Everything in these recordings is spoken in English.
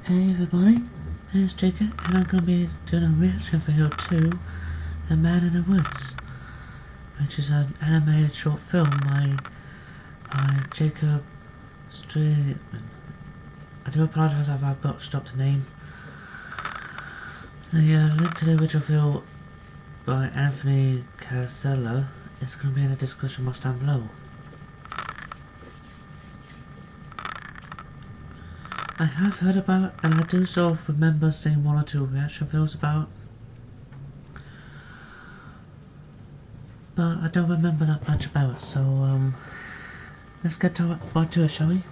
Hey everybody, it's Chica, and I'm going to be doing a reaction video to The Man in the Woods, which is an animated short film by Jacob Street. I do apologise if I've botched up the name. The link to the original film by Anthony Casella is going to be in the description box down below. I have heard about it, and I do sort of remember seeing one or two reaction videos about it, but I don't remember that much about it, so let's get right to it, shall we?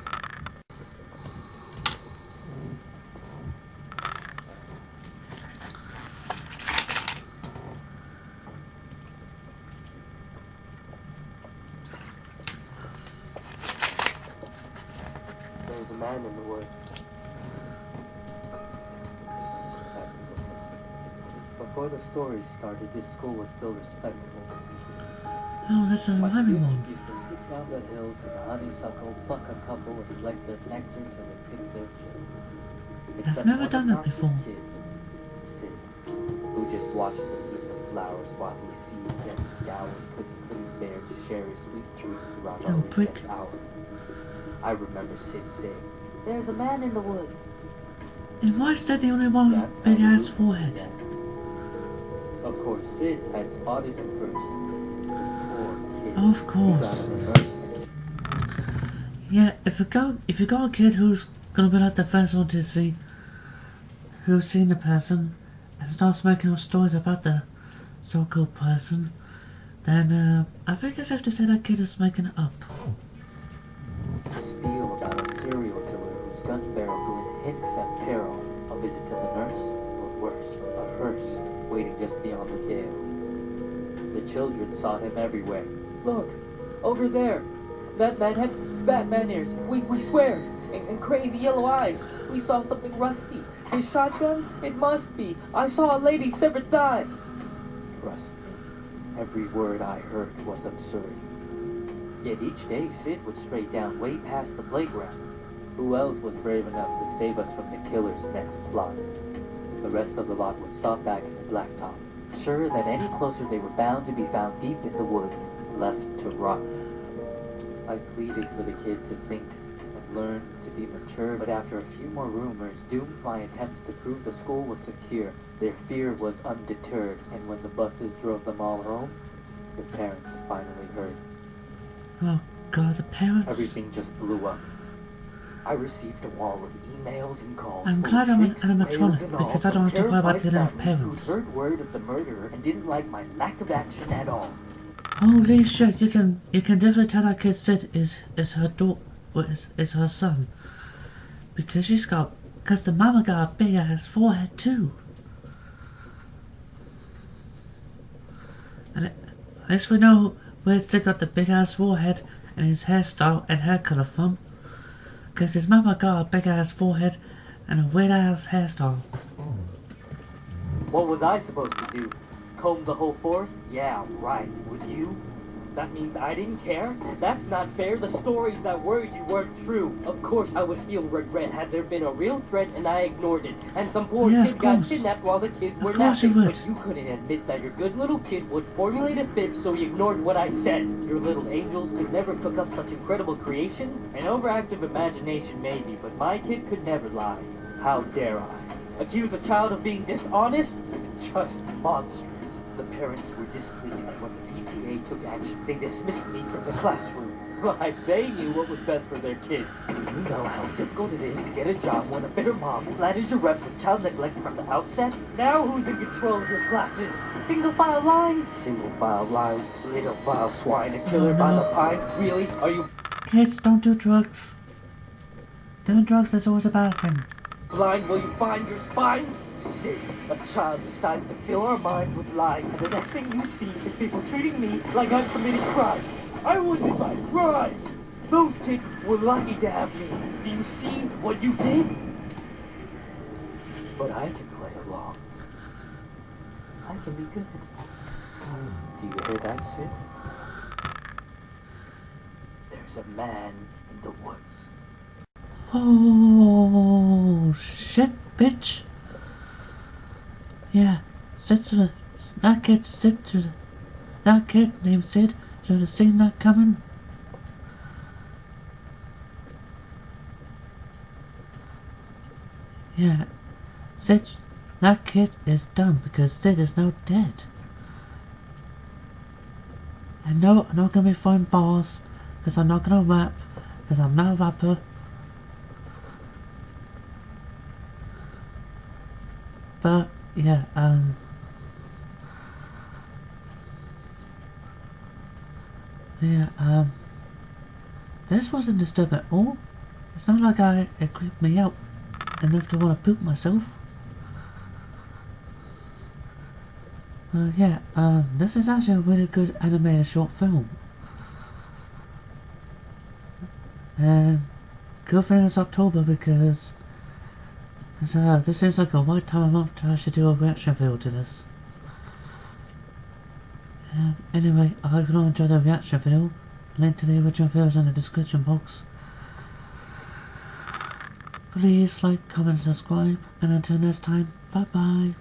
There was a man in the woods. Before the story started, this school was still respectable. Oh, that's a My rhyming students one. used to skip down the hill to the honeysuckle, pluck a couple, and collect their nectar till they picked their fill. I've Except never one done that obnoxious before. kid, Sid, who just watched them eat the flowers while he seethed and scowled because he couldn't bear to share his sweet treat throughout Little our prick. recess hour. I remember Sid saying, "There's a man in the woods." And why is that the only one with a That's how big the ass rumor forehead? began. Of course, Sid had spotted him first. The poor kid. Oh, of He got course. him immersed in it. Yeah, if you got a kid who's gonna be like the first one to see who's seen the person and starts making up stories about the so-called person, then I think it's safe to say that kid is making it up. Spiel about a serial killer whose gun barrel glint hints at peril, a visit to the nurse, or worse, a hearse waiting just beyond the dale. The children sought him everywhere. "Look, over there. That man had Batman ears. We swear. And crazy yellow eyes. We saw something rusty. His shotgun? It must be. I saw a lady severed thigh." Trust me, every word I heard was absurd. Yet each day Sid would stray down way past the playground. Who else was brave enough to save us from the killer's next plot? The rest of the lot would stop back at the blacktop, sure that any closer they were bound to be found deep in the woods, left to rot. I pleaded for the kid to think and learn to be mature, but after a few more rumors doomed my attempts to prove the school was secure, their fear was undeterred, and when the buses drove them all home, the parents finally heard. Oh god, the parents. Everything just blew up. I received a wall of emails and calls I'm full of glad I'm an shrieks, wails, animatronic and all because I don't from have to worry about terrified dealing with families who'd parents. heard word of the murderer and didn't like my lack of action at all. Holy shit, you can definitely tell that kid Sid is her daughter, is her son. Because the mama got a big ass forehead too. And at least we know where Sid got the big ass forehead and his hairstyle and hair color from. Because his mama got a big ass forehead and a weird ass hairstyle. What was I supposed to do? Comb the whole forest? Yeah, right. Would you? That means I didn't care? That's not fair. The stories that worried you weren't true. Of course I would feel regret had there been a real threat and I ignored it. And some poor Yeah, of kid got course. kidnapped while the kids were Of course you napping. would. But you couldn't admit that your good little kid would formulate a fib, so you ignored what I said. Your little angels could never cook up such incredible creations? An overactive imagination maybe, but my kid could never lie. How dare I? Accuse a child of being dishonest? Just monstrous. The parents were displeased, and when the PTA took action, they dismissed me from the classroom. Why, they knew what was best for their kids. Do you know how difficult it is to get a job when a bitter mom slatters your reps with child neglect from the outset? Now who's in control of your classes? Single file line? Single file line, little vile swine, a killer by the no. pine? Really? Are you Kids, don't do drugs. Doing drugs is always a bad thing. blind? Will you find your spine? Sid, a child decides to fill our minds with lies, and the next thing you see is people treating me like I've committed crime. I was in my prime. Those kids were lucky to have me. Do you see what you did? But I can play along. I can be good. Do you hear that, Sid? There's a man in the woods. Holy Oh shit, bitch! Yeah, Sid should have, that kid named Sid should have seen that coming. Yeah, Sid, that kid is dumb because Sid is now dead. And no, I'm not gonna be throwing bars because I'm not gonna rap because I'm not a rapper. But yeah, yeah, this wasn't disturbed at all. It's not like it creeped me out enough to want to poop myself. Yeah, this is actually a really good animated short film. And good thing it's October because this seems like a right time of month to actually do a reaction video to this. Anyway, I hope you all enjoyed the reaction video. Link to the original video is in the description box. Please like, comment, subscribe, and until next time, bye bye.